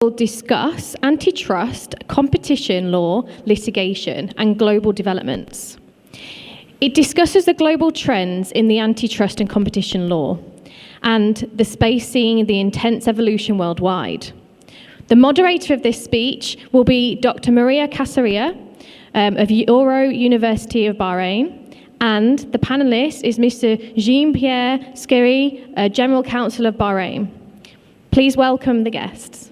will discuss antitrust, competition law, litigation, and global developments. It discusses the global trends in the antitrust and competition law and the space seeing the intense evolution worldwide. The moderator of this speech will be Dr. Maria Casoria of Euro University of Bahrain, and the panelist is Mr. Pierre, Scerri, General Counsel of Bahrain. Please welcome the guests.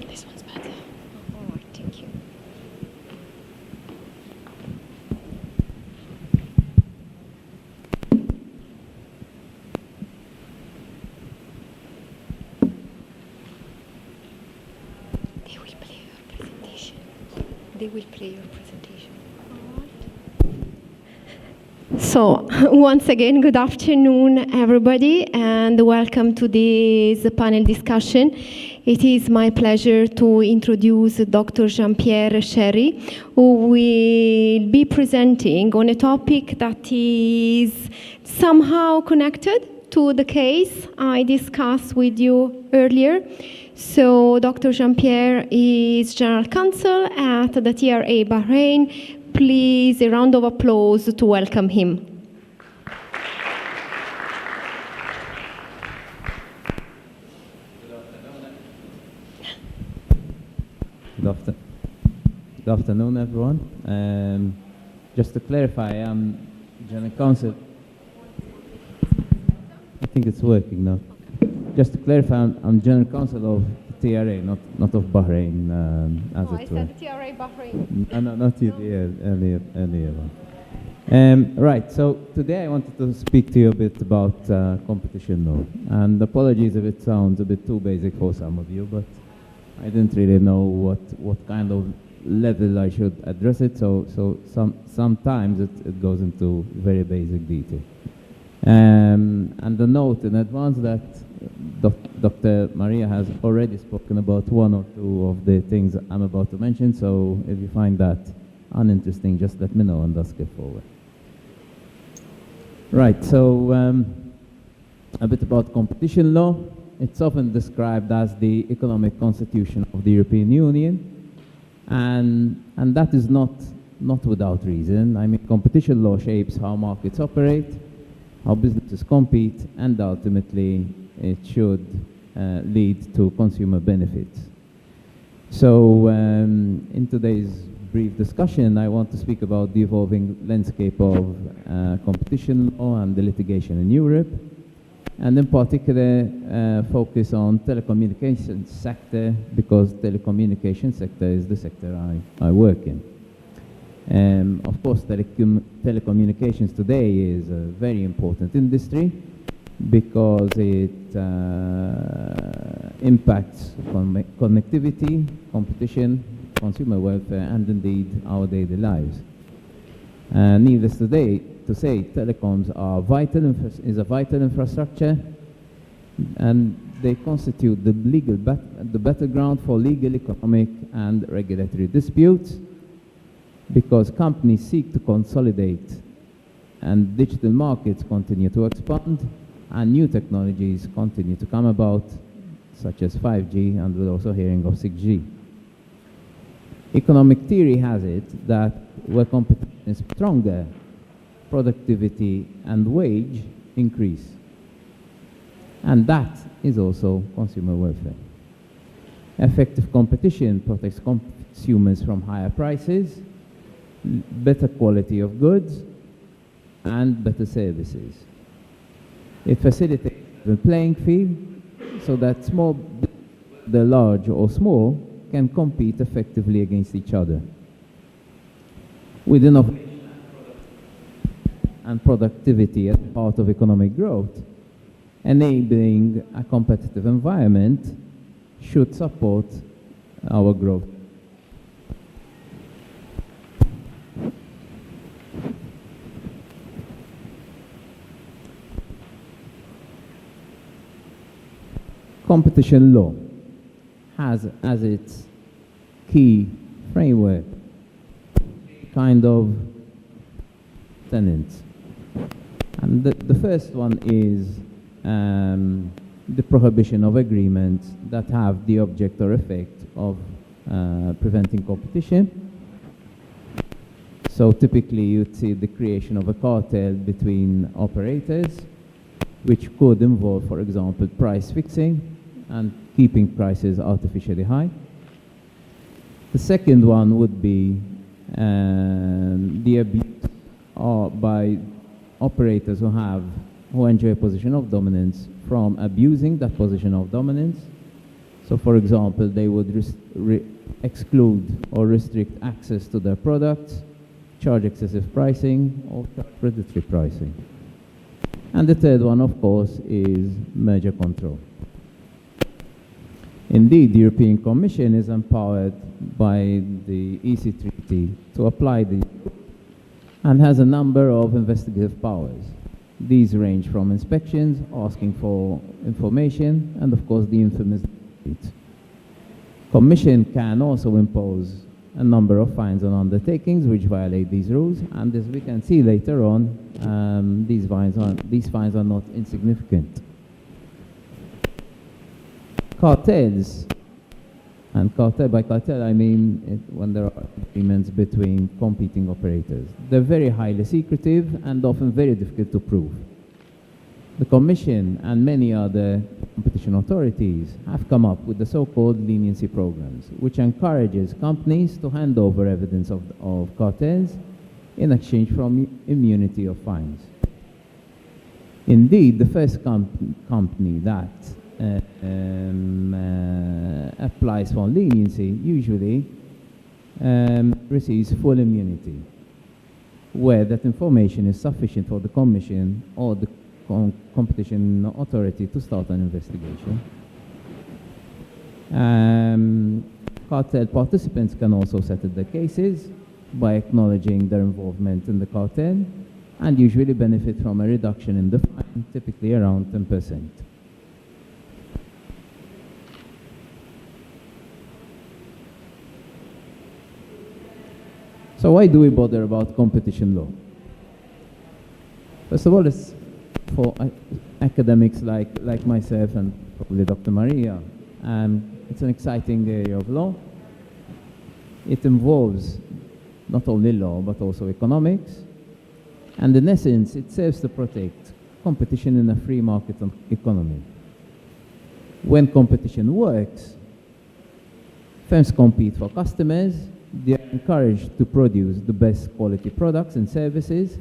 This one's better. All right, thank you. They will play your presentation. So, once again, good afternoon, everybody, and welcome to this panel discussion. It is my pleasure to introduce Dr. Jean-Pierre Scerri, who will be presenting on a topic that is somehow connected to the case I discussed with you earlier. So Dr. Jean-Pierre is General Counsel at the TRA Bahrain. Please, a round of applause to welcome him. Good afternoon, everyone. Just to clarify, I'm General Counsel. I think it's working now. Just to clarify, I'm General Counsel of TRA, not of Bahrain, as it were. I said TRA Bahrain. No, not you, the earlier one. Right, so today I wanted to speak to you a bit about competition law. And apologies if it sounds a bit too basic for some of you, but I didn't really know what kind of level I should address it, so sometimes it goes into very basic detail. And the note in advance that Dr. Maria has already spoken about one or two of the things I'm about to mention, so if you find that uninteresting, just let me know and I'll skip forward. Right, so a bit about competition law. It's often described as the economic constitution of the European Union, and that is not without reason. I mean, competition law shapes how markets operate, how businesses compete, and ultimately it should lead to consumer benefits. So in today's brief discussion, I want to speak about the evolving landscape of competition law and the litigation in Europe, and in particular focus on telecommunications sector, because telecommunications sector is the sector I work in. Of course, telecommunications today is a very important industry because it impacts connectivity, competition, consumer welfare, and indeed our daily lives. Needless to say, telecoms are is a vital infrastructure, and they constitute the battleground for legal, economic, and regulatory disputes, because companies seek to consolidate and digital markets continue to expand and new technologies continue to come about, such as 5G, and we're also hearing of 6G. Economic theory has it that where competition is stronger, productivity and wage increase. And that is also consumer welfare. Effective competition protects consumers from higher prices, better quality of goods, and better services. It facilitates the playing field so that the large or small, can compete effectively against each other. With innovation and productivity as part of economic growth, enabling a competitive environment should support our growth. Competition law has as its key framework kind of tenets. And the first one is the prohibition of agreements that have the object or effect of preventing competition. So typically you'd see the creation of a cartel between operators, which could involve, for example, price fixing and keeping prices artificially high. The second one would be the abuse by operators who enjoy a position of dominance from abusing that position of dominance. So, for example, they would exclude or restrict access to their products, charge excessive pricing, or charge predatory pricing. And the third one, of course, is merger control. Indeed, the European Commission is empowered by the EC Treaty to apply and has a number of investigative powers. These range from inspections, asking for information, and of course the infamous debate. Commission can also impose a number of fines on undertakings which violate these rules, and as we can see later on, these fines are not insignificant. Cartels, and by cartel I mean when there are agreements between competing operators. They're very highly secretive and often very difficult to prove. The Commission and many other competition authorities have come up with the so-called leniency programs, which encourages companies to hand over evidence of cartels in exchange for immunity of fines. Indeed, the first company that applies for leniency usually receives full immunity, where that information is sufficient for the Commission or the competition authority to start an investigation. Cartel participants can also settle their cases by acknowledging their involvement in the cartel and usually benefit from a reduction in the fine, typically around 10%. So why do we bother about competition law? First of all, it's for academics like myself and probably Dr. Maria. It's an exciting area of law. It involves not only law but also economics. And in essence, it serves to protect competition in a free market economy. When competition works, firms compete for customers. They are encouraged to produce the best quality products and services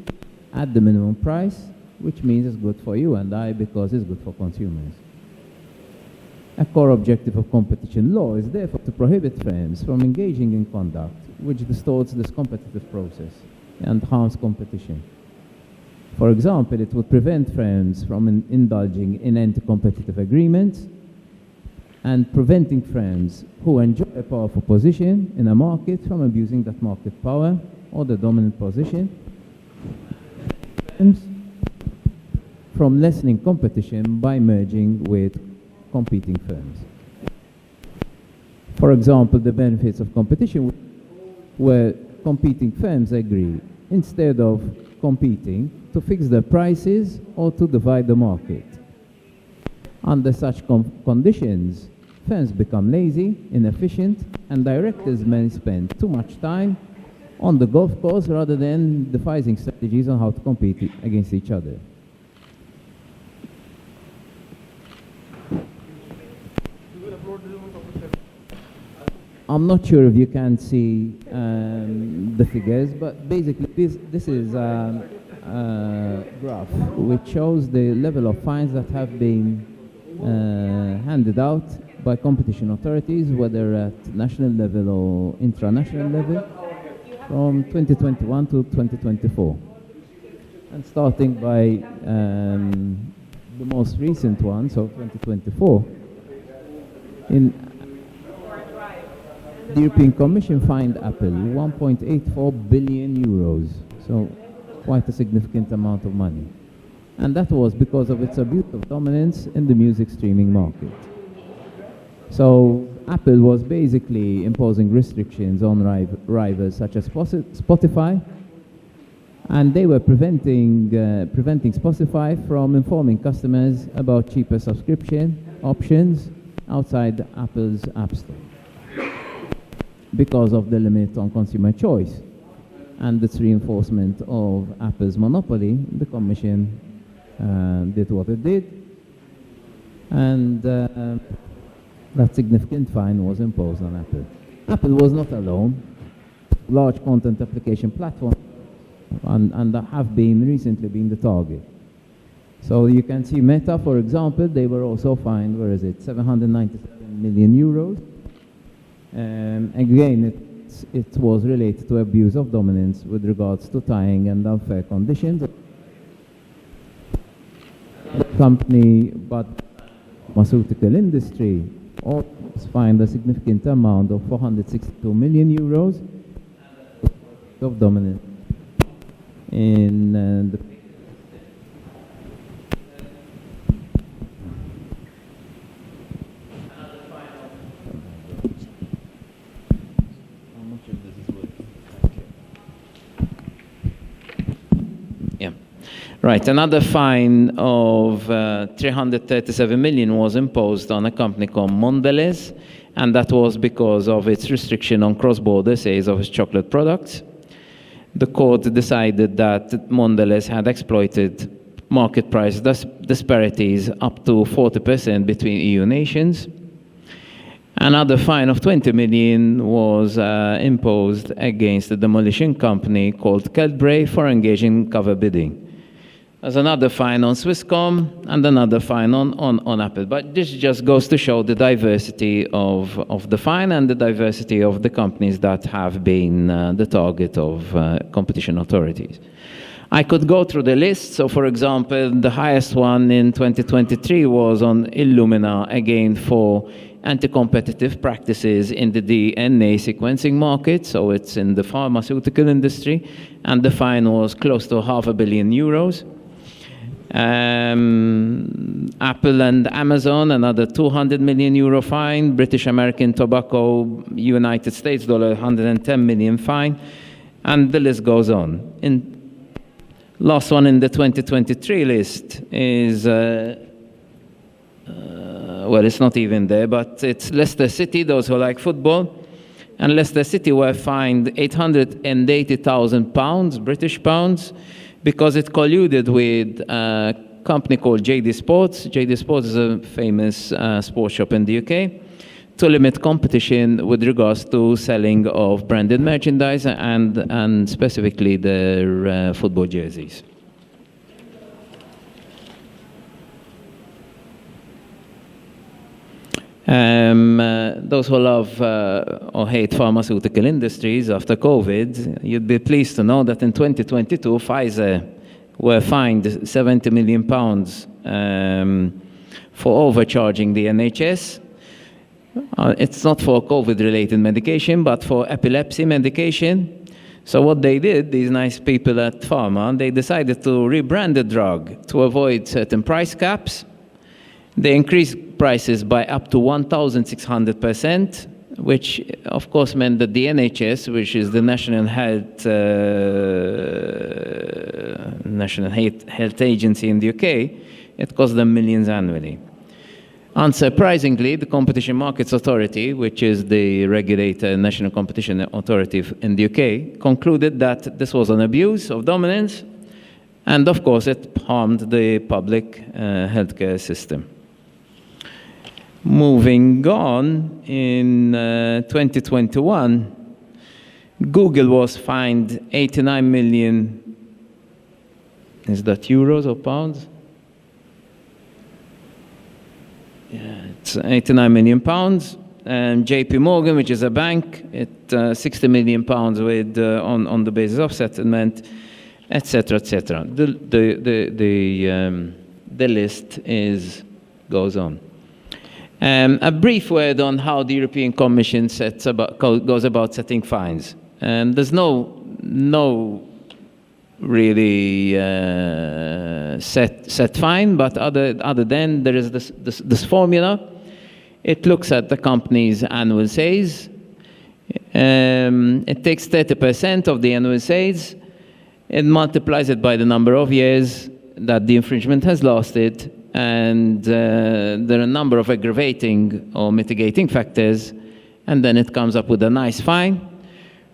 at the minimum price, which means it's good for you and I because it's good for consumers. A core objective of competition law is therefore to prohibit firms from engaging in conduct which distorts this competitive process and harms competition. For example, it would prevent firms from indulging in anti-competitive agreements and preventing firms who enjoy a powerful position in a market from abusing that market power or the dominant position, from lessening competition by merging with competing firms. For example, the benefits of competition where competing firms agree, instead of competing, to fix their prices or to divide the market. Under such conditions, firms become lazy, inefficient, and directors may spend too much time on the golf course rather than devising strategies on how to compete against each other. I'm not sure if you can see the figures, but basically this is a graph which shows the level of fines that have been handed out by competition authorities, whether at national level or intranational level, from 2021 to 2024. And starting by the most recent one, so 2024, the European Commission fined Apple 1.84 billion euros, so quite a significant amount of money. And that was because of its abuse of dominance in the music streaming market. So Apple was basically imposing restrictions on rivals such as Spotify And they were preventing Spotify from informing customers about cheaper subscription options outside Apple's App Store because of the limit on consumer choice and its reinforcement of Apple's monopoly. The Commission did what it did, and that significant fine was imposed on Apple. Apple was not alone. Large content application platforms and have recently been the target. So you can see Meta, for example, they were also fined, 797 million euros. Again, it was related to abuse of dominance with regards to tying and unfair conditions. The company, but pharmaceutical industry, also fined a significant amount of 462 million euros of dominance in the Right, another fine of 337 million was imposed on a company called Mondelez, and that was because of its restriction on cross-border sales of its chocolate products. The court decided that Mondelez had exploited market price disparities up to 40% between EU nations. Another fine of 20 million was imposed against a demolition company called Casoria for engaging in cover bidding. There's another fine on Swisscom and another fine on Apple. But this just goes to show the diversity of the fine and the diversity of the companies that have been the target of competition authorities. I could go through the list. So, for example, the highest one in 2023 was on Illumina, again for anti-competitive practices in the DNA sequencing market. So it's in the pharmaceutical industry. And the fine was close to €500 million. Apple and Amazon, another €200 million fine. British American Tobacco, United States dollar, 110 million fine. And the list goes on. Last one in the 2023 list is, well, it's not even there, but it's Leicester City, those who like football. And Leicester City were fined £880,000, British pounds, because it colluded with a company called JD Sports. JD Sports is a famous sports shop in the UK, to limit competition with regards to selling of branded merchandise and specifically their football jerseys. Those who love or hate pharmaceutical industries after COVID, you'd be pleased to know that in 2022, Pfizer were fined £70 million for overcharging the NHS. It's not for COVID-related medication, but for epilepsy medication. So what they did, these nice people at Pharma, they decided to rebrand the drug to avoid certain price caps. They increased prices by up to 1,600%, which of course meant that the NHS, which is the National Health Agency in the UK, it cost them millions annually. Unsurprisingly, the Competition Markets Authority, which is the regulator, National Competition Authority in the UK, concluded that this was an abuse of dominance, and of course it harmed the public healthcare system. Moving on, in 2021, Google was fined 89 million, is that euros or pounds? Yeah, it's 89 million pounds. And JP Morgan, which is a bank, it 60 million pounds with on the basis of settlement, etc., etc. The list goes on. A brief word on how the European Commission goes about setting fines. There's no really set fine, but other than there is this formula. It looks at the company's annual sales. It takes 30% of the annual sales, It multiplies it by the number of years that the infringement has lasted, and there are a number of aggravating or mitigating factors, and then it comes up with a nice fine,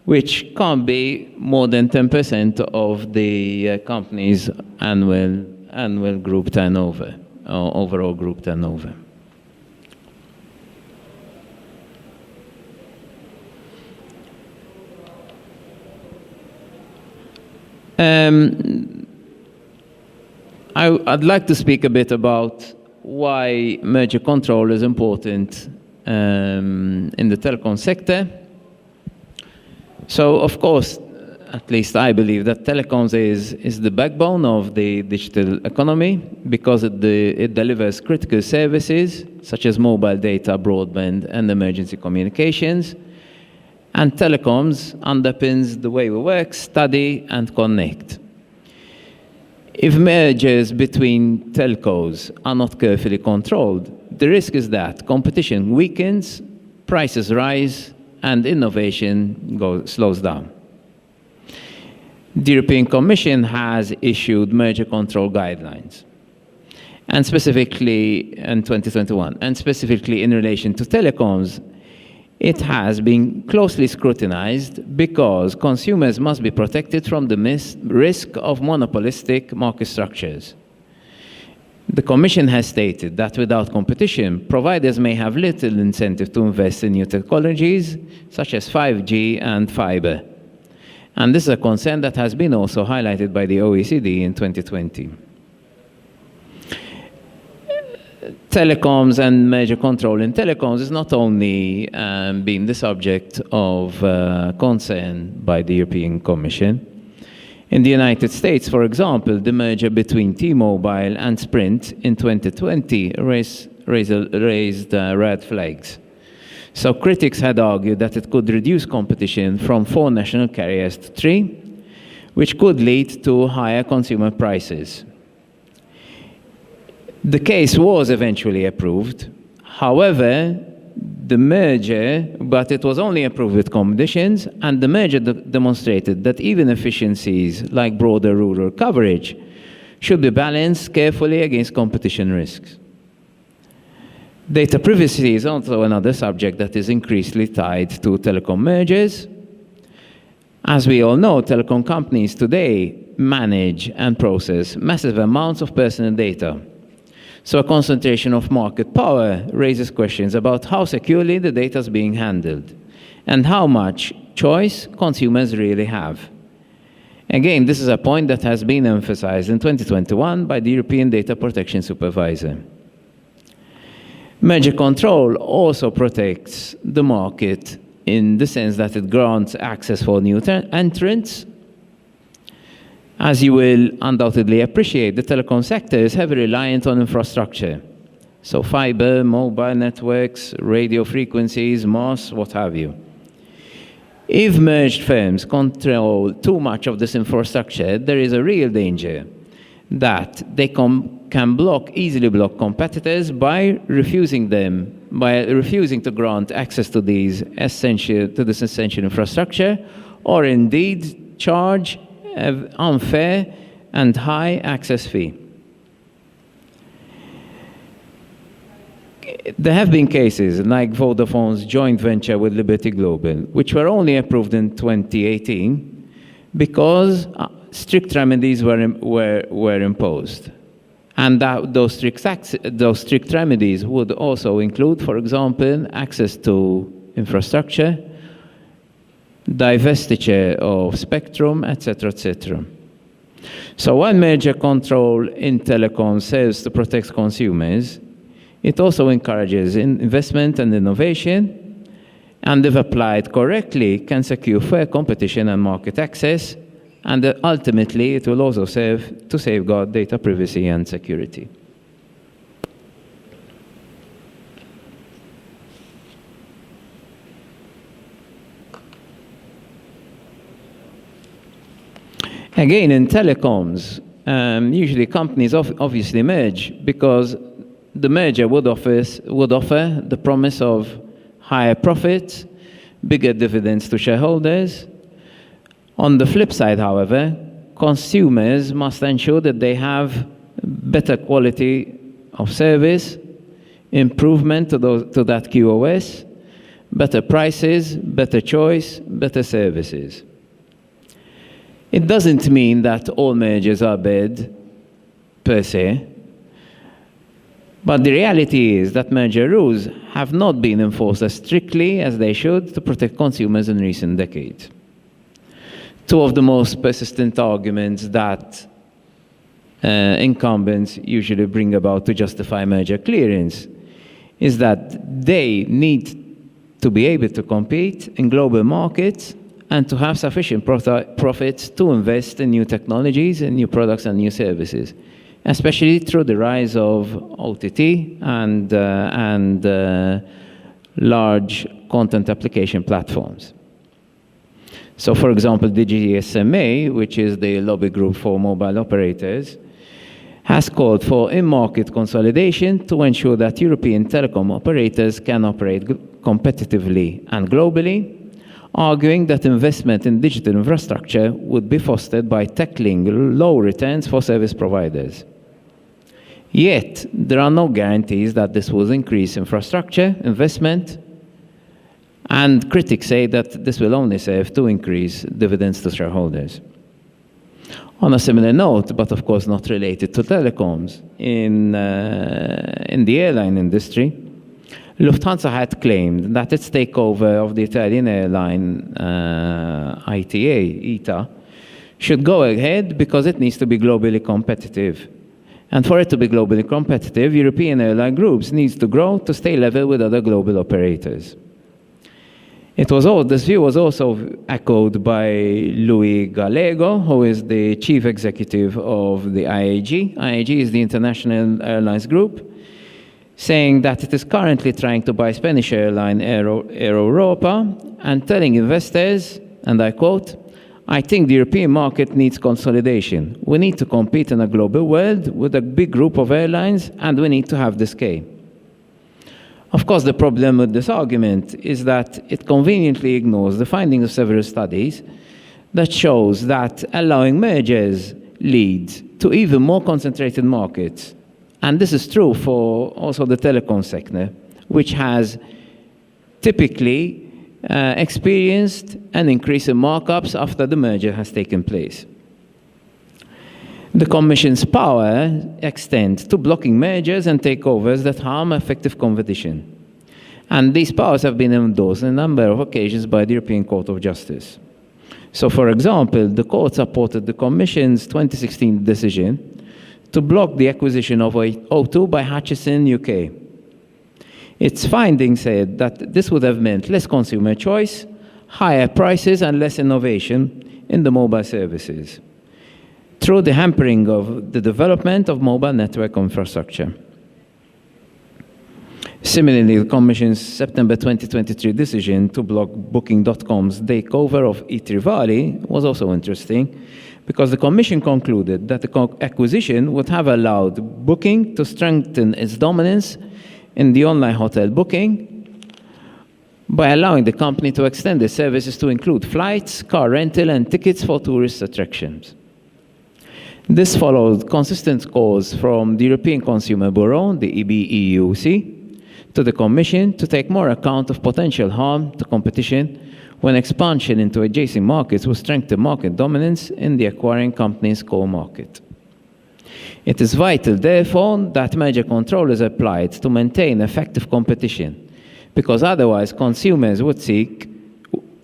which can't be more than 10% of the company's annual group turnover, or overall group turnover. I'd like to speak a bit about why merger control is important in the telecom sector. So, of course, at least I believe that telecoms is the backbone of the digital economy because it delivers critical services such as mobile data, broadband, and emergency communications. And telecoms underpins the way we work, study, and connect. If mergers between telcos are not carefully controlled, the risk is that competition weakens, prices rise, and innovation slows down. The European Commission has issued merger control guidelines, and specifically in 2021, and specifically in relation to telecoms, it has been closely scrutinized because consumers must be protected from the risk of monopolistic market structures. The Commission has stated that without competition, providers may have little incentive to invest in new technologies, such as 5G and fiber. And this is a concern that has been also highlighted by the OECD in 2020. Telecoms and merger control in telecoms is not only been the subject of concern by the European Commission. In the United States, for example, the merger between T-Mobile and Sprint in 2020 raised red flags. So critics had argued that it could reduce competition from 4 national carriers to 3, which could lead to higher consumer prices. The case was eventually approved. However, the merger, but it was only approved with conditions, and the merger demonstrated that even efficiencies like broader rural coverage should be balanced carefully against competition risks. Data privacy is also another subject that is increasingly tied to telecom mergers. As we all know, telecom companies today manage and process massive amounts of personal data. So a concentration of market power raises questions about how securely the data is being handled and how much choice consumers really have. Again, this is a point that has been emphasized in 2021 by the European Data Protection Supervisor. Merger control also protects the market in the sense that it grants access for new entrants. As you will undoubtedly appreciate, the telecom sector is heavily reliant on infrastructure. So fiber, mobile networks, radio frequencies, masts, what have you. If merged firms control too much of this infrastructure, there is a real danger that they can easily block competitors by refusing to grant access to this essential infrastructure, or indeed charge an unfair and high access fee. There have been cases like Vodafone's joint venture with Liberty Global, which were only approved in 2018 because strict remedies were imposed. And those strict remedies would also include, for example, access to infrastructure, divestiture of spectrum, etc., etc. So while merger control in telecom serves to protect consumers, it also encourages investment and innovation, and if applied correctly, can secure fair competition and market access, and ultimately it will also serve to safeguard data privacy and security. Again, in telecoms, usually companies obviously merge because the merger would offer the promise of higher profits, bigger dividends to shareholders. On the flip side, however, consumers must ensure that they have better quality of service, improvement to that QoS, better prices, better choice, better services. It doesn't mean that all mergers are bad per se, but the reality is that merger rules have not been enforced as strictly as they should to protect consumers in recent decades. Two of the most persistent arguments that incumbents usually bring about to justify merger clearance is that they need to be able to compete in global markets and to have sufficient profits to invest in new technologies and new products and new services, especially through the rise of OTT and large content application platforms. So, for example, the GSMA, which is the lobby group for mobile operators, has called for in-market consolidation to ensure that European telecom operators can operate competitively and globally, arguing that investment in digital infrastructure would be fostered by tackling low returns for service providers. Yet, there are no guarantees that this will increase infrastructure investment, and critics say that this will only serve to increase dividends to shareholders. On a similar note, but of course not related to telecoms, in the airline industry, Lufthansa had claimed that its takeover of the Italian airline ITA should go ahead because it needs to be globally competitive. And for it to be globally competitive, European airline groups need to grow to stay level with other global operators. This view was also echoed by Luis Gallego, who is the chief executive of the IAG. IAG is the International Airlines Group, saying that it is currently trying to buy Spanish airline Aero Europa and telling investors, and I quote, "I think the European market needs consolidation. We need to compete in a global world with a big group of airlines, and we need to have the scale." Of course, the problem with this argument is that it conveniently ignores the findings of several studies that shows that allowing mergers leads to even more concentrated markets. And this is true for also the telecom sector, which has typically experienced an increase in markups after the merger has taken place. The Commission's power extends to blocking mergers and takeovers that harm effective competition. And these powers have been endorsed on a number of occasions by the European Court of Justice. So, for example, the Court supported the Commission's 2016 decision to block the acquisition of O2 by Hutchison UK. Its findings said that this would have meant less consumer choice, higher prices, and less innovation in the mobile services, through the hampering of the development of mobile network infrastructure. Similarly, the Commission's September 2023 decision to block Booking.com's takeover of Etrivali was also interesting, because the Commission concluded that the acquisition would have allowed Booking to strengthen its dominance in the online hotel booking by allowing the company to extend its services to include flights, car rental, and tickets for tourist attractions. This followed consistent calls from the European Consumer Bureau, the EBEUC, to the Commission to take more account of potential harm to competition when expansion into adjacent markets will strengthen market dominance in the acquiring company's core market. It is vital, therefore, that merger control is applied to maintain effective competition, because otherwise consumers would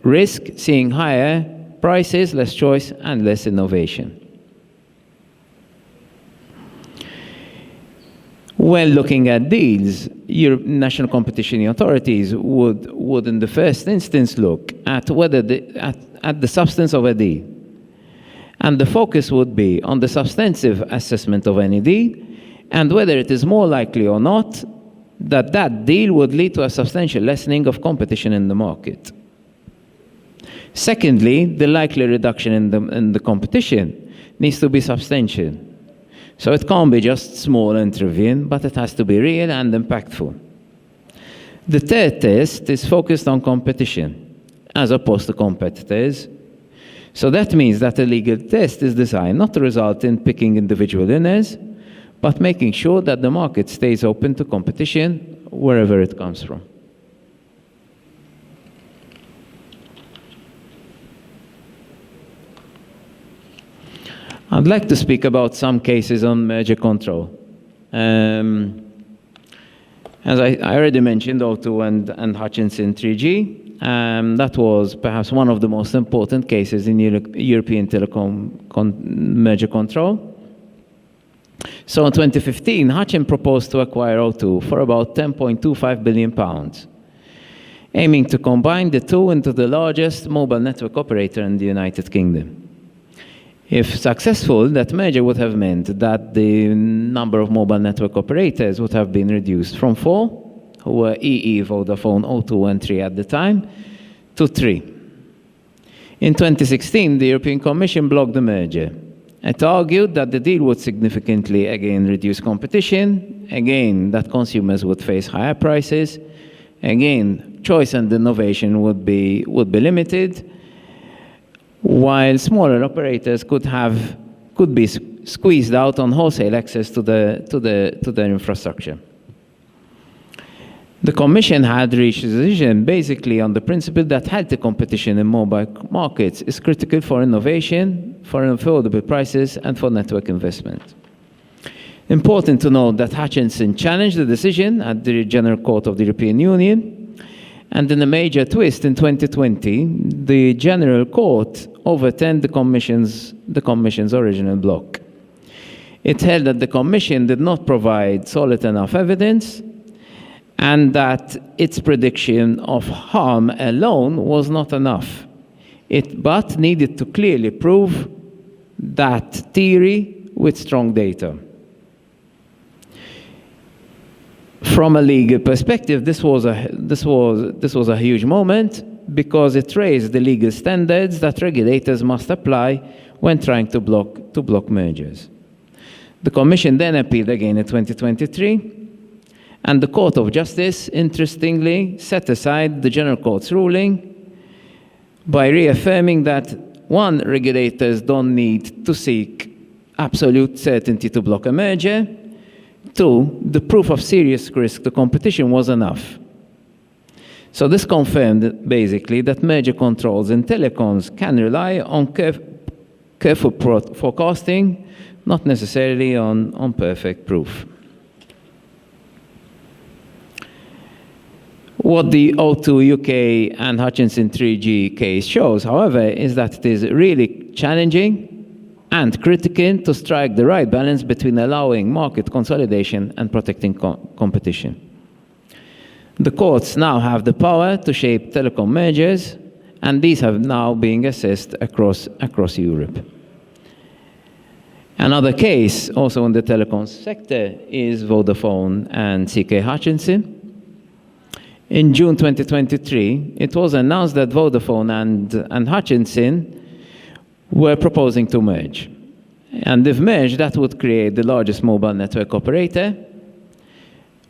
risk seeing higher prices, less choice, and less innovation. When looking at deals, national competition authorities would in the first instance look at whether at the substance of a deal. And the focus would be on the substantive assessment of any deal and whether it is more likely or not that that deal would lead to a substantial lessening of competition in the market. Secondly, the likely reduction in the competition needs to be substantial. So it can't be just small and trivial, but it has to be real and impactful. The third test is focused on competition, as opposed to competitors. So that means that a legal test is designed not to result in picking individual winners, but making sure that the market stays open to competition wherever it comes from. I'd like to speak about some cases on merger control. As I already mentioned, O2 and Hutchinson 3G, that was perhaps one of the most important cases in European telecom merger control. So in 2015, Hutchin proposed to acquire O2 for about £10.25 billion, aiming to combine the two into the largest mobile network operator in the United Kingdom. If successful, that merger would have meant that the number of mobile network operators would have been reduced from 4, who were EE, Vodafone, O2, and 3 at the time, to 3. In 2016, the European Commission blocked the merger. It argued that the deal would significantly, again, reduce competition, again, that consumers would face higher prices, again, choice and innovation would be limited, while smaller operators could be squeezed out on wholesale access to their infrastructure. The Commission had reached a decision basically on the principle that healthy competition in mobile markets is critical for innovation, for affordable prices, and for network investment. Important to note that Hutchinson challenged the decision at the General Court of the European Union, and in a major twist in 2020, the General Court overturned the Commission's original block. It held that the Commission did not provide solid enough evidence and that its prediction of harm alone was not enough. But needed to clearly prove that theory with strong data. From a legal perspective, this was a huge moment because it raised the legal standards that regulators must apply when trying to block mergers. The Commission then appealed again in 2023, and the Court of Justice, interestingly, set aside the General Court's ruling by reaffirming that, one, regulators don't need to seek absolute certainty to block a merger. 2, the proof of serious risk to competition was enough. So this confirmed, basically, that merger controls in telecoms can rely on careful forecasting, not necessarily on perfect proof. What the O2 UK and Hutchinson 3G case shows, however, is that it is really challenging and critical to strike the right balance between allowing market consolidation and protecting competition. The courts now have the power to shape telecom mergers, and these have now been assessed across Europe. Another case, also in the telecoms sector, is Vodafone and CK Hutchinson. In June 2023, it was announced that Vodafone and Hutchinson were proposing to merge. And if merged, that would create the largest mobile network operator,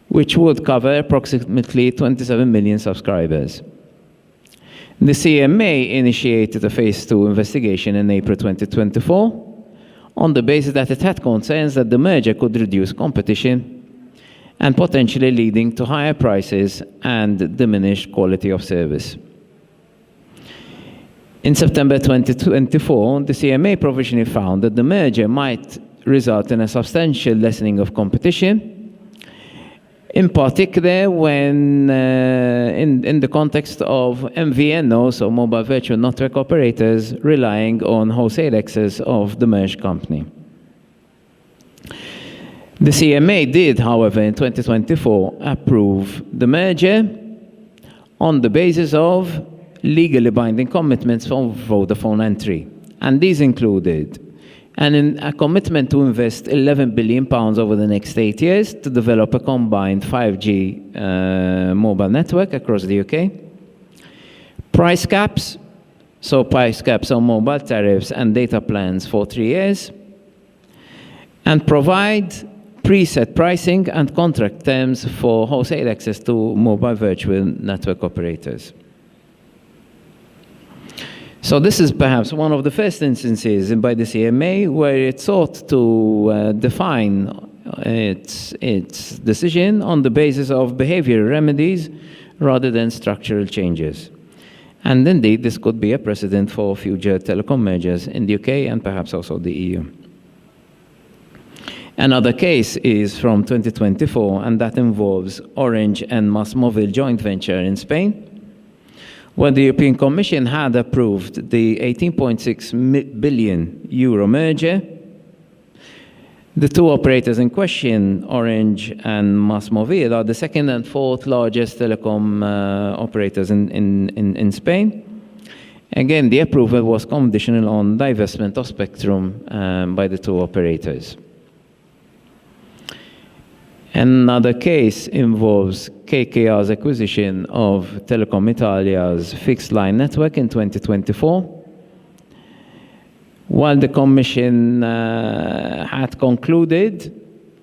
which would cover approximately 27 million subscribers. The CMA initiated a phase 2 investigation in April 2024 on the basis that it had concerns that the merger could reduce competition and potentially leading to higher prices and diminished quality of service. In September 2024, the CMA provisionally found that the merger might result in a substantial lessening of competition, in particular when in the context of MVNOs, so mobile virtual network operators, relying on wholesale access of the merged company. The CMA did, however, in 2024 approve the merger on the basis of legally binding commitments from Vodafone and 3. And these included a commitment to invest £11 billion over the next 8 years to develop a combined 5G mobile network across the UK. Price caps, so price caps on mobile tariffs and data plans for 3 years. And provide preset pricing and contract terms for wholesale access to mobile virtual network operators. So this is perhaps one of the first instances by the CMA where it sought to define its decision on the basis of behavioral remedies rather than structural changes. And indeed, this could be a precedent for future telecom mergers in the UK and perhaps also the EU. Another case is from 2024, and that involves Orange and MásMóvil joint venture in Spain, where the European Commission had approved the 18.6 billion euro merger. The two operators in question, Orange and MásMóvil, are the second and fourth largest telecom operators in Spain. Again, the approval was conditional on divestment of spectrum by the two operators. Another case involves KKR's acquisition of Telecom Italia's fixed line network in 2024. While the Commission had concluded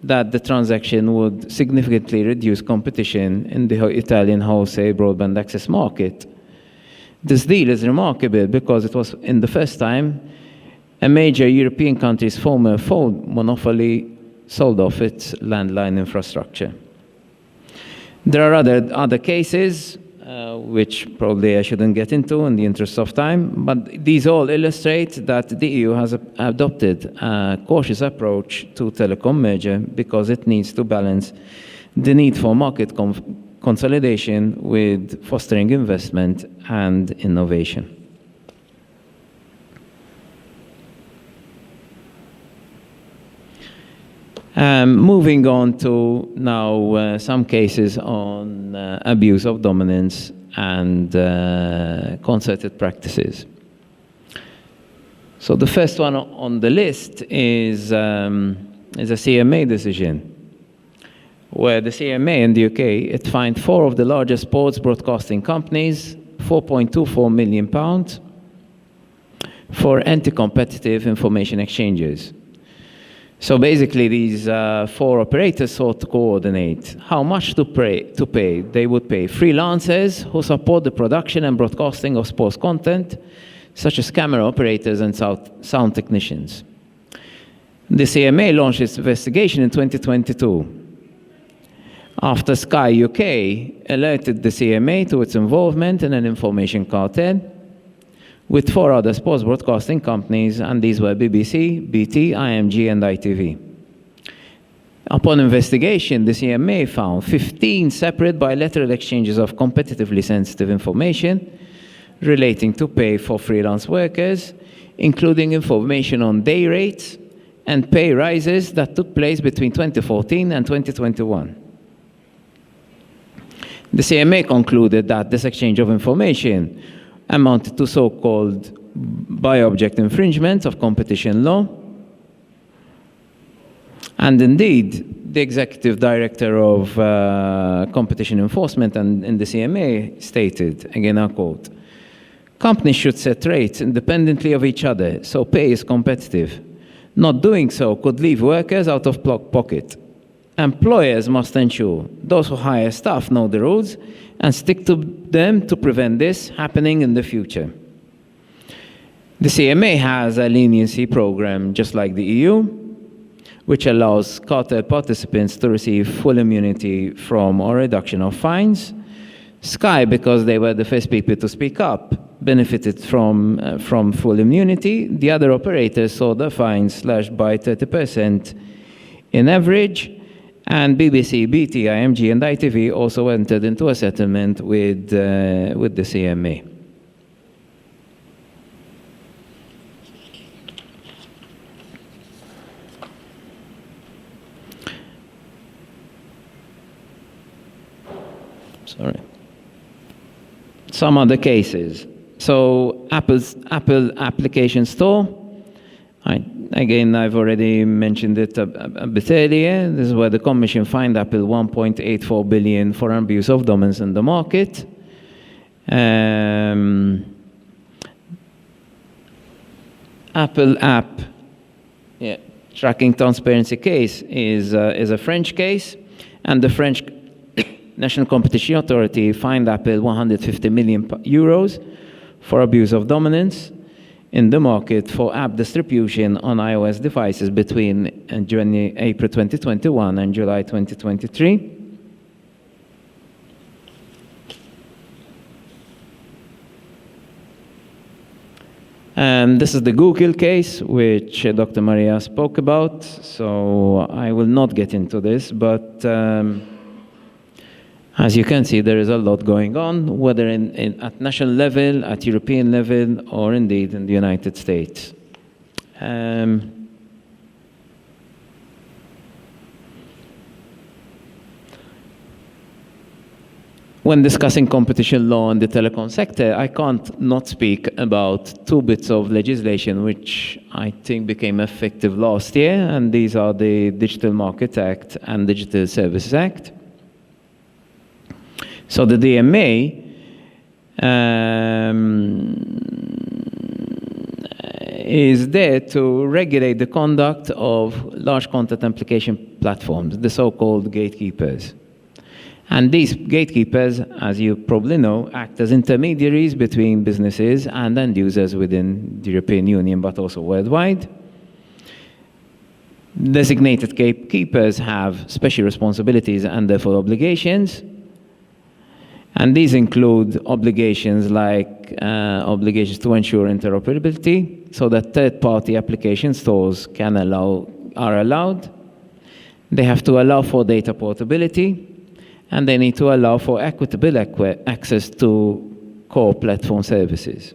that the transaction would significantly reduce competition in the Italian wholesale broadband access market, this deal is remarkable because it was in the first time a major European country's former phone monopoly sold off its landline infrastructure. There are other cases which probably I shouldn't get into in the interest of time, but these all illustrate that the EU has adopted a cautious approach to telecom merger because it needs to balance the need for market consolidation with fostering investment and innovation. Moving on to now some cases on abuse of dominance and concerted practices. So the first one on the list is a CMA decision, where the CMA in the UK, it fined 4 of the largest sports broadcasting companies £4.24 million for anti-competitive information exchanges. So basically, these 4 operators sought to coordinate how much to pay. They would pay freelancers who support the production and broadcasting of sports content, such as camera operators and sound technicians. The CMA launched its investigation in 2022, after Sky UK alerted the CMA to its involvement in an information cartel with 4 other sports broadcasting companies, and these were BBC, BT, IMG, and ITV. Upon investigation, the CMA found 15 separate bilateral exchanges of competitively sensitive information relating to pay for freelance workers, including information on day rates and pay rises that took place between 2014 and 2021. The CMA concluded that this exchange of information amounted to so-called by-object infringement of competition law. And indeed, the executive director of competition enforcement in the CMA stated, again I quote, "Companies should set rates independently of each other, so pay is competitive. Not doing so could leave workers out of pocket. Employers must ensure those who hire staff know the rules and stick to them to prevent this happening in the future." The CMA has a leniency program just like the EU, which allows cartel participants to receive full immunity from or reduction of fines. Sky, because they were the first people to speak up, benefited from full immunity. The other operators saw their fines slashed by 30% in average. And BBC, BT, IMG, and ITV also entered into a settlement with the CMA. Sorry. Some other cases. So Apple Application Store. Again, I've already mentioned it a bit earlier. This is where the Commission fined Apple $1.84 billion for abuse of dominance in the market. Apple app tracking transparency case is a French case, and the French National Competition Authority fined Apple 150 million euros for abuse of dominance in the market for app distribution on iOS devices between April 2021 and July 2023. And this is the Google case, which Dr. Maria spoke about, so I will not get into this, but as you can see, there is a lot going on, whether at national level, at European level, or indeed in the United States. When discussing competition law in the telecom sector, I can't not speak about two bits of legislation which I think became effective last year, and these are the Digital Markets Act and Digital Services Act. So the DMA is there to regulate the conduct of large content application platforms, the so-called gatekeepers. And these gatekeepers, as you probably know, act as intermediaries between businesses and end users within the European Union, but also worldwide. Designated gatekeepers have special responsibilities and therefore obligations. And these include obligations like obligations to ensure interoperability, so that third-party application stores are allowed. They have to allow for data portability, and they need to allow for equitable access to core platform services.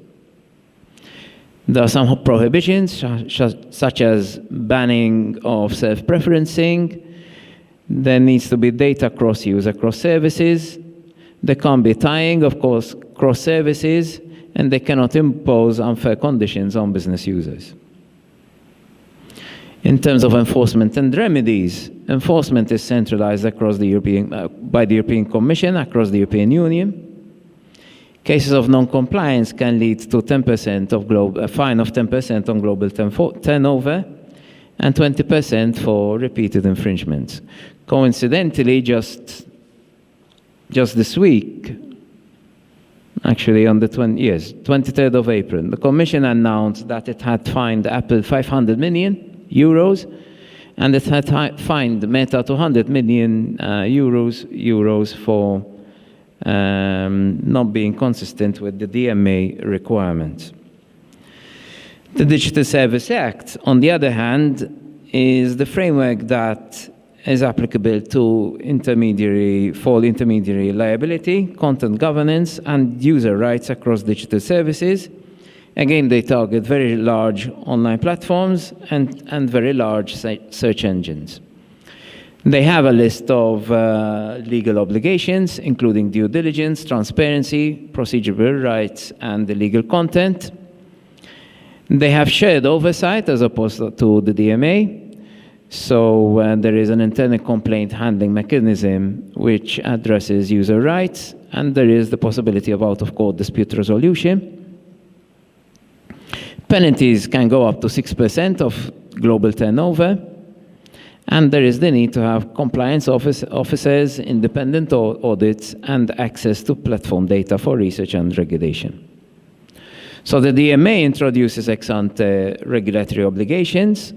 There are some prohibitions, such as banning of self-preferencing. There needs to be data cross-use across services. There can't be tying, of course, cross-services, and they cannot impose unfair conditions on business users. In terms of enforcement and remedies, enforcement is centralized across the by the European Commission across the European Union. Cases of non-compliance can lead to 10% of a fine of 10% on global turnover and 20% for repeated infringements. Coincidentally, just this week, actually on the 23rd of April, the Commission announced that it had fined Apple 500 million euros, and it had fined Meta 200 million euros for not being consistent with the DMA requirements. The Digital Services Act, on the other hand, is the framework that is applicable to intermediary liability, content governance, and user rights across digital services. Again, they target very large online platforms and very large search engines. They have a list of legal obligations, including due diligence, transparency, procedural rights, and the legal content. They have shared oversight as opposed to the DMA. So there is an internal complaint handling mechanism which addresses user rights, and there is the possibility of out-of-court dispute resolution. Penalties can go up to 6% of global turnover, and there is the need to have compliance officers, independent audits, and access to platform data for research and regulation. So the DMA introduces ex-ante regulatory obligations,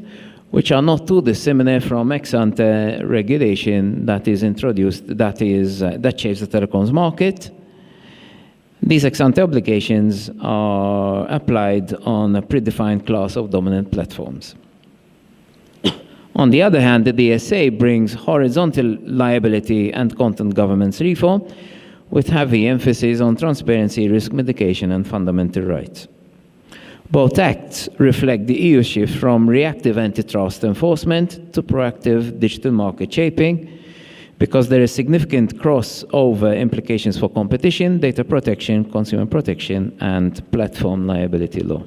which are not too dissimilar from ex-ante regulation that is introduced, that shapes the telecoms market. These ex-ante obligations are applied on a predefined class of dominant platforms. On the other hand, the DSA brings horizontal liability and content governance reform with heavy emphasis on transparency, risk mitigation, and fundamental rights. Both acts reflect the EU shift from reactive antitrust enforcement to proactive digital market shaping, because there is significant crossover implications for competition, data protection, consumer protection, and platform liability law.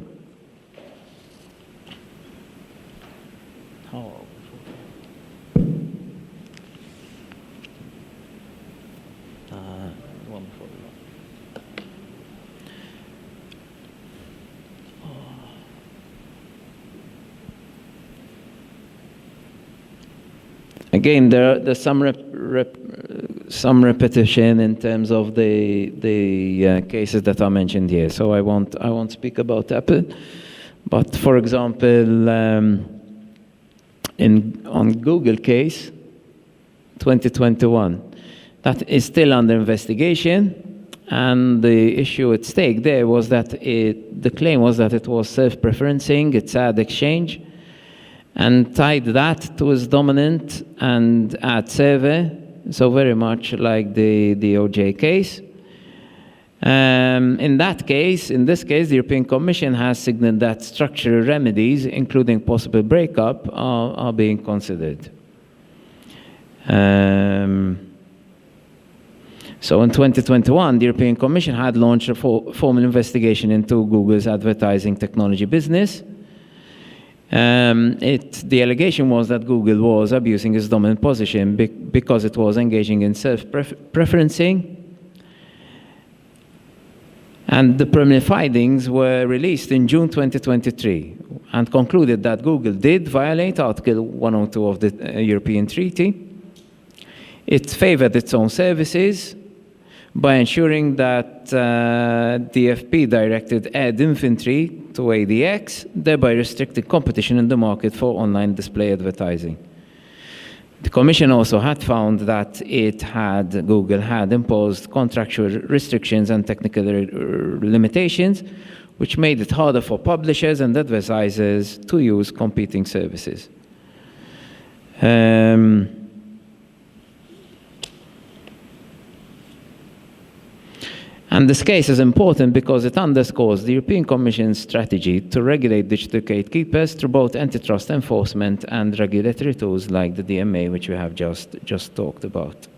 Again, there's some some repetition in terms of the cases that are mentioned here. So I won't speak about Apple, but for example, on Google case 2021, that is still under investigation. And the issue at stake there was that the claim was that it was self-preferencing its ad exchange and tied that to its dominant and ad server, so very much like the OJ case. In this case, the European Commission has signaled that structural remedies, including possible breakup, are being considered. So in 2021, the European Commission had launched a formal investigation into Google's advertising technology business. The allegation was that Google was abusing its dominant position because it was engaging in self-preferencing. And the preliminary findings were released in June 2023 and concluded that Google did violate Article 102 of the European Treaty. It favored its own services by ensuring that DFP directed ad inventory to ADX, thereby restricting competition in the market for online display advertising. The Commission also had found that Google had imposed contractual restrictions and technical limitations, which made it harder for publishers and advertisers to use competing services. And this case is important because it underscores the European Commission's strategy to regulate digital gatekeepers through both antitrust enforcement and regulatory tools like the DMA, which we have just talked about.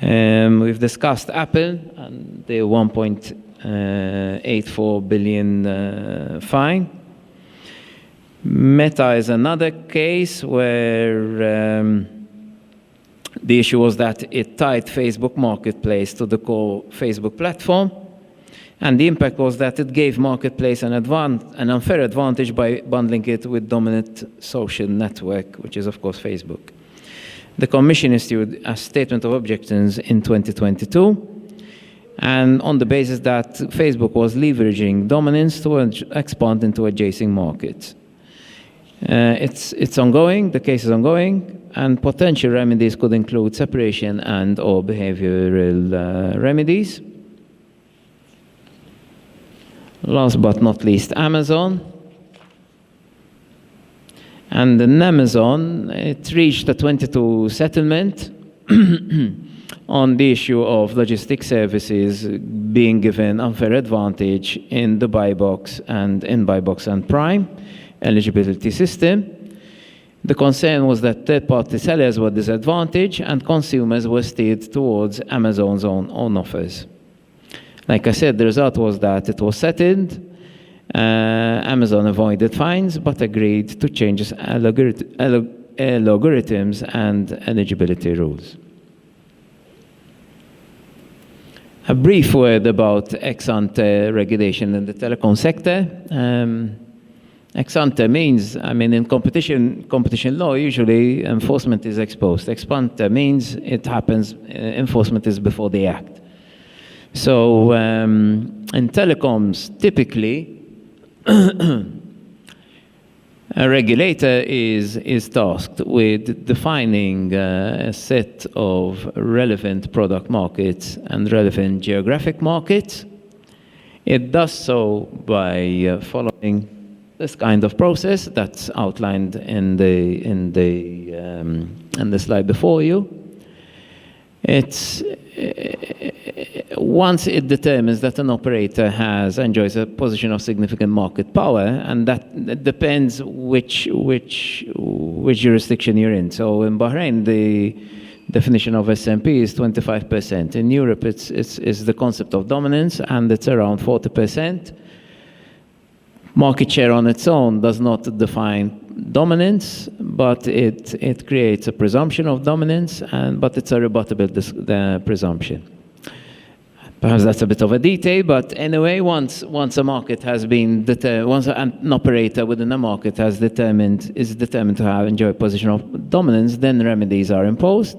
We've discussed Apple and the 1.84 billion fine. Meta is another case where the issue was that it tied Facebook Marketplace to the core Facebook platform, and the impact was that it gave Marketplace an unfair advantage by bundling it with dominant social network, which is of course Facebook. The Commission issued a statement of objections in 2022, and on the basis that Facebook was leveraging dominance to expand into adjacent markets. It's ongoing, the case is ongoing, and potential remedies could include separation and/or behavioral remedies. Last but not least, Amazon. And in Amazon, it reached a 22 settlement on the issue of logistic services being given unfair advantage in the buy box and Prime eligibility system. The concern was that third-party sellers were disadvantaged and consumers were steered towards Amazon's own offers. Like I said, the result was that it was settled. Amazon avoided fines but agreed to change its algorithms and eligibility rules. A brief word about ex-ante regulation in the telecom sector. Ex-ante means, in competition law, usually enforcement is ex post. Ex-ante means it happens, enforcement is before the act. So in telecoms, typically, a regulator is tasked with defining a set of relevant product markets and relevant geographic markets. It does so by following this kind of process that's outlined in the slide before you. It's once it determines that an operator enjoys a position of significant market power, and that depends which jurisdiction you're in. So in Bahrain, the definition of SMP is 25%. In Europe, it's the concept of dominance, and it's around 40%. Market share on its own does not define dominance, but it creates a presumption of dominance, but it's a rebuttable presumption. Perhaps that's a bit of a detail, but anyway, once a market has been once an operator within a market is determined to enjoy a position of dominance, then remedies are imposed.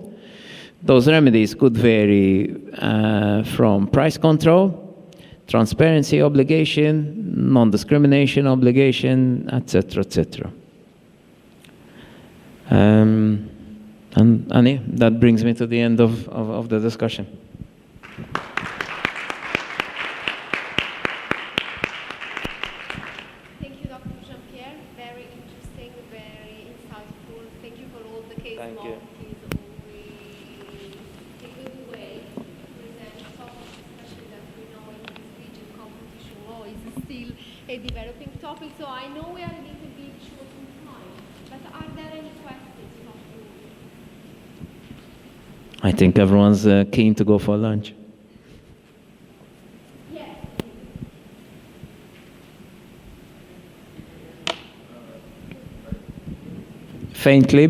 Those remedies could vary from price control, transparency obligation, non-discrimination obligation, etc., etc. And yeah, that brings me to the end of the discussion. Thank you, Dr. Jean-Pierre. Very interesting, very insightful. Thank you for all the case law. Thank you. It is always a good way to present a topic, especially that we know in this region competition law is still a developing topic. So I know we are a little bit short on time, but are there any questions from you? I think everyone's keen to go for lunch. Yes. Faintly,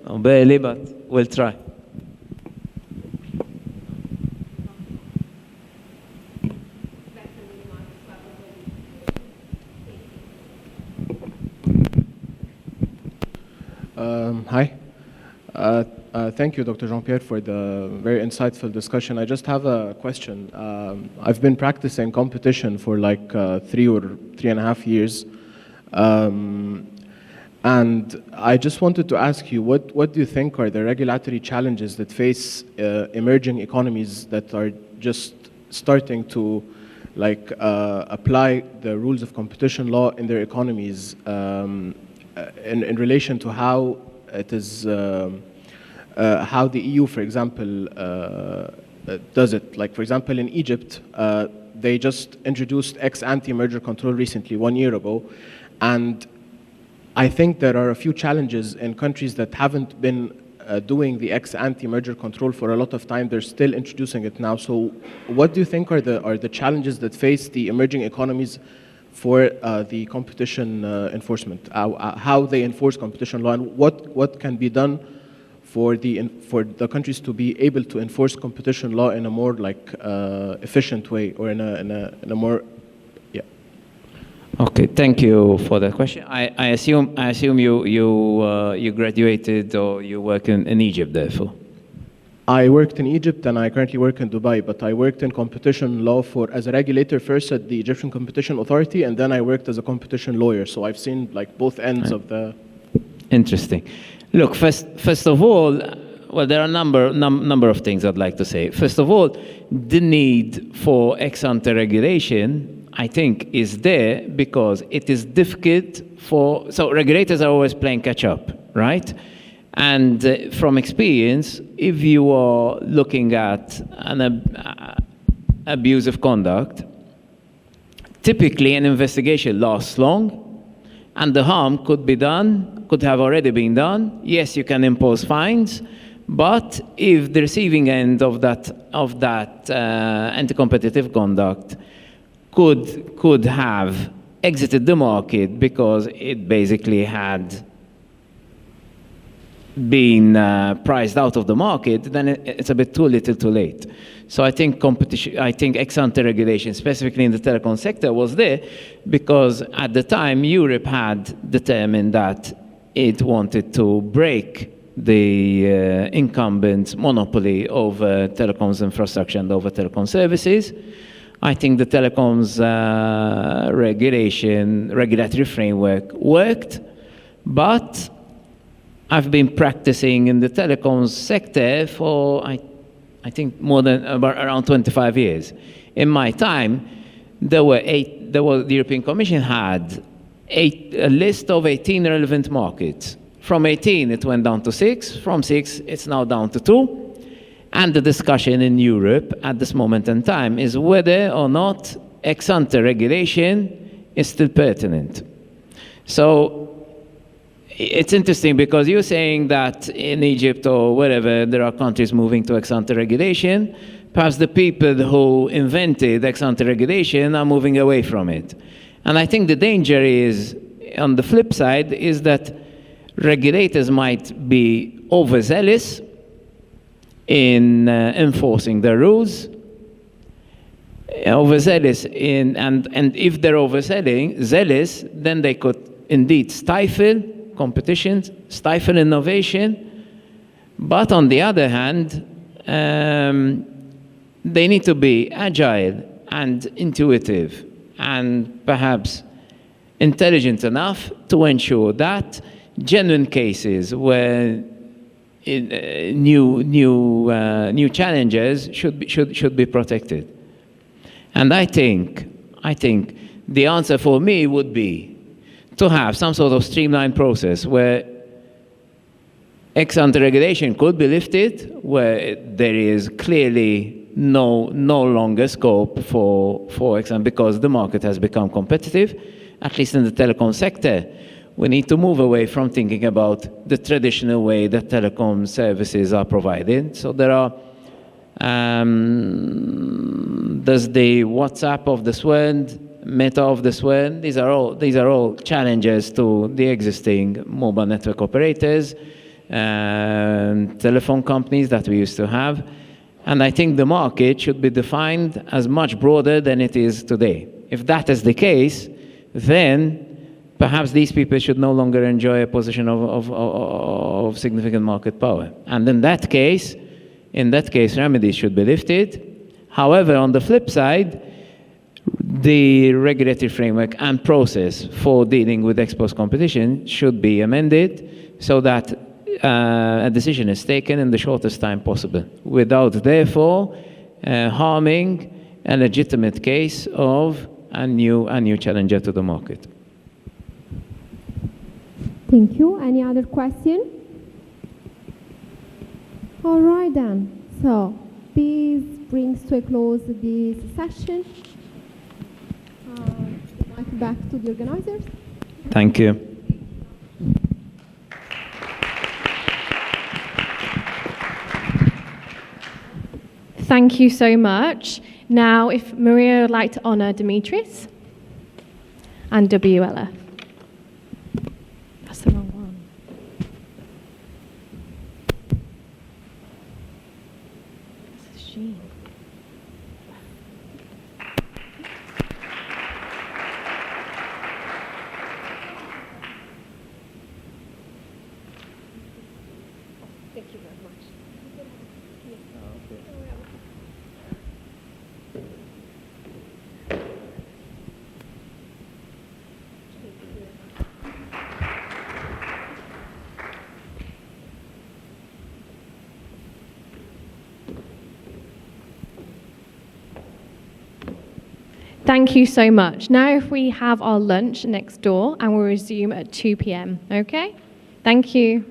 or barely, but we'll try. Hi. Thank you, Dr. Jean-Pierre, for the very insightful discussion. I just have a question. I've been practicing competition for like 3 or 3.5 years. And I just wanted to ask you, what do you think are the regulatory challenges that face emerging economies that are just starting to apply the rules of competition law in their economies in relation to how it is, how the EU, for example, does it. Like, for example, in Egypt, they just introduced ex-ante merger control recently, 1 year ago, and I think there are a few challenges in countries that haven't been doing the ex-ante merger control for a lot of time. They're still introducing it now. So what do you think are the challenges that face the emerging economies for the competition enforcement? How they enforce competition law, and what can be done for the countries to be able to enforce competition law in a more efficient way, or in a more Okay, thank you for that question. I assume you graduated or you work in Egypt, therefore. I worked in Egypt and I currently work in Dubai, but I worked in competition law as a regulator first at the Egyptian Competition Authority, and then I worked as a competition lawyer. So I've seen both ends of the. Interesting. Look, first of all, well, there are a number of things I'd like to say. First of all, the need for ex-ante regulation, I think, is there because it is difficult so regulators are always playing catch up, right? And from experience, if you are looking at an abusive conduct, typically an investigation lasts long, and the harm could have already been done. Yes, you can impose fines, but if the receiving end of that anti-competitive conduct could have exited the market because it basically had been priced out of the market, then it's a bit too little too late. So I think ex-ante regulation, specifically in the telecom sector, was there because at the time Europe had determined that it wanted to break the incumbent monopoly over telecoms infrastructure and over telecom services. I think the telecoms regulatory framework worked, but I've been practicing in the telecoms sector for, I think, around 25 years. In my time, the European Commission had a list of 18 relevant markets. From 18, it went down to 6. From 6, it's now down to 2. And the discussion in Europe at this moment in time is whether or not ex-ante regulation is still pertinent. So it's interesting because you're saying that in Egypt or wherever there are countries moving to ex-ante regulation. Perhaps the people who invented ex-ante regulation are moving away from it. And I think the danger is, on the flip side, is that regulators might be overzealous in enforcing the rules, overzealous and if they're zealous, then they could indeed stifle competition, stifle innovation. But on the other hand, they need to be agile and intuitive and perhaps intelligent enough to ensure that genuine cases where new challenges should be protected. And I think the answer for me would be to have some sort of streamlined process where ex-ante regulation could be lifted, where there is clearly no longer scope for ex-ante because the market has become competitive, at least in the telecom sector. We need to move away from thinking about the traditional way that telecom services are provided. So there are, there's the WhatsApp of this world, Meta of this world. These are all challenges to the existing mobile network operators, telephone companies that we used to have. And I think the market should be defined as much broader than it is today. If that is the case, then perhaps these people should no longer enjoy a position of significant market power. And in that case, remedies should be lifted. However, on the flip side, the regulatory framework and process for dealing with ex-post competition should be amended so that a decision is taken in the shortest time possible, without therefore harming a legitimate case of a new challenger to the market. Thank you. Any other question? All right then. So this brings to a close this session. Back to the organizers. Thank you. Thank you so much. Now, if Maria would like to honour Dimitris and WLF. That's the wrong one. This is Jean. Thank you very much. Thank you so much. Now if we have our lunch next door and we'll resume at 2 p.m. Okay? Thank you.